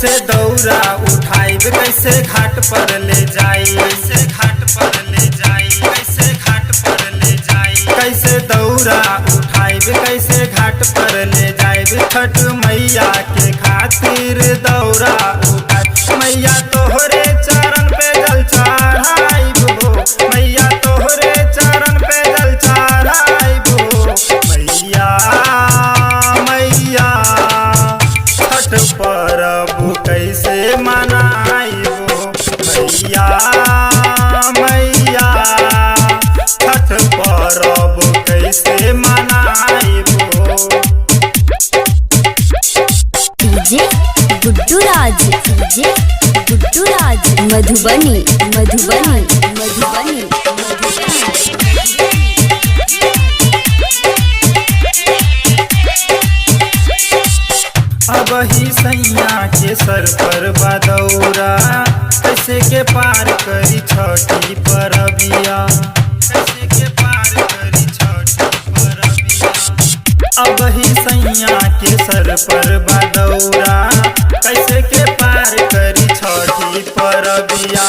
कैसे दौरा उठाइब, कैसे घाट पर ले जाई, कैसे घाट पर ले जाई, कैसे घाट पर ले जाई, कैसे दौरा उठाइब, कैसे घाट पर ले जाइब। छठ मैया के खातिर दौरा उठाइब, मैया तोहरे चरण पे जल चढ़ाइब हो, मैया तोहरे चरण पे जल चढ़ाइब हो। मैया मैया छठ पर्व कैसे मनाइबो, मैया मैया छठ पर्व कैसे मनाइबो। डीजे गुड्डू राज, डीजे गुड्डू राज, मधुबनी मधुबनी मधुबनी अब ही सैया के सर पर बदौरा, कैसे के पार करी छठी परबिया, कैसे के पार करी छठी परबिया। अब ही सैया के सर पर बदौरा, कैसे के पार करी छठी परबिया।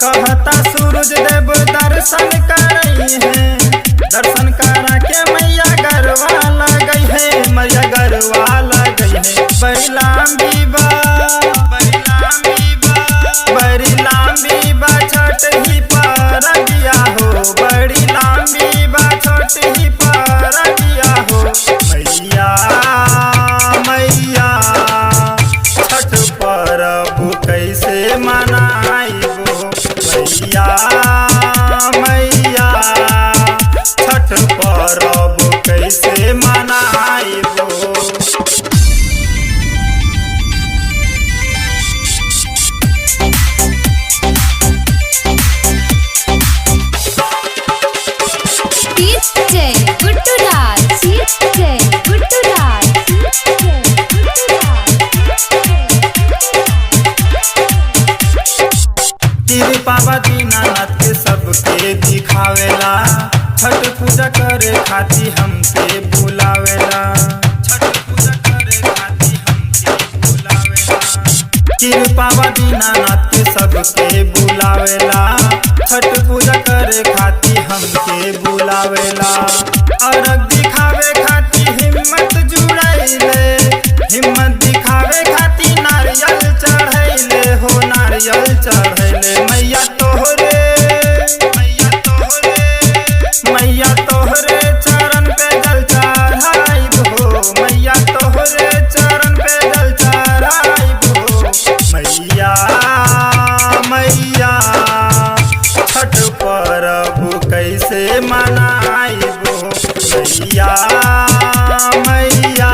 कहता सूरज देव दर्शन करई है, दर्शन करा के मैया गरवा लगई है, मैया गरवा लगई है। बड़ी लांबी बा, बड़ी लांबी बा, बड़ी लांबी बा छठ ही परबिया हो, बड़ी लांबी बा छठ ही परबिया हो। मैया मैया छठ पर्व कैसे मनाइबो, मैया मैया छठ पर्व कैसे मनाइबो। डीजे गुड्डू राज, डीजे गुड्डू राज, डीजे गुड्डू राज। कृपा दीनानाथ के सबके दिखावेला, छठ पूजा करे खाती हमके बुलावेला, छठ पूजा करे खाती हमके बुलावेला। कृपा दीनानाथ के सबके बुलावेला, छठ पूजा करे खाती हमके बुलावेला। अर्घ दिखावे खाती हिम्मत जुड़ैले, हिम्मत दिखावे खाती नारियल चढ़ैले हो, नारियल चढ़ैले। मैया तोहरे, मैया तोहरे, मैया तोहरे चरण पे जल चढ़ाइब हो, मैया तोहरे चरण पे जल चढ़ाइब हो। मैया मैया छठ पर्व कैसे मनाइबो, मैया मैया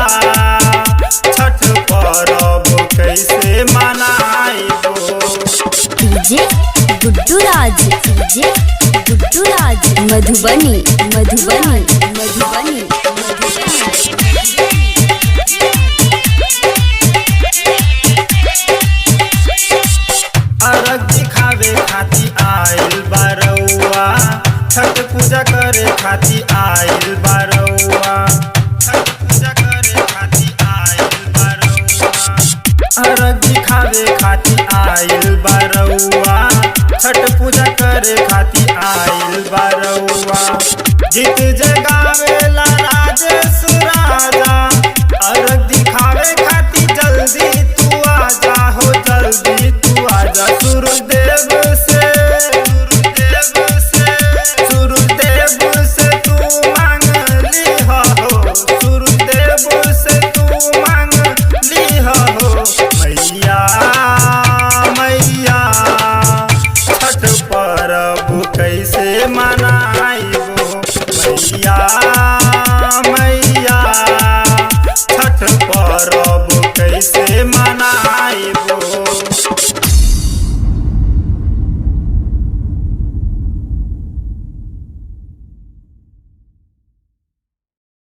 छठ पर्व कैसे मनाइबो। डीजे गुड्डू राज, डीजे गुड्डू राज, मधुबनी मधुबनी मधुबनी मधुबनी। अर्घ दिखावे खाती आइल बारौआ, छठ पूजा करे खाती आइल बारौआ, छठ पूजा करे खाती आइल बारौआ। अर्घ दिखावे खाती आइल बारौआ, छठ पूजा करे खाती आइल बारौआ। गीत जगावेला राजेश राजा, अर्घ दिखावे खाती जल्दी तू आजा हो, जल्दी तू आजा।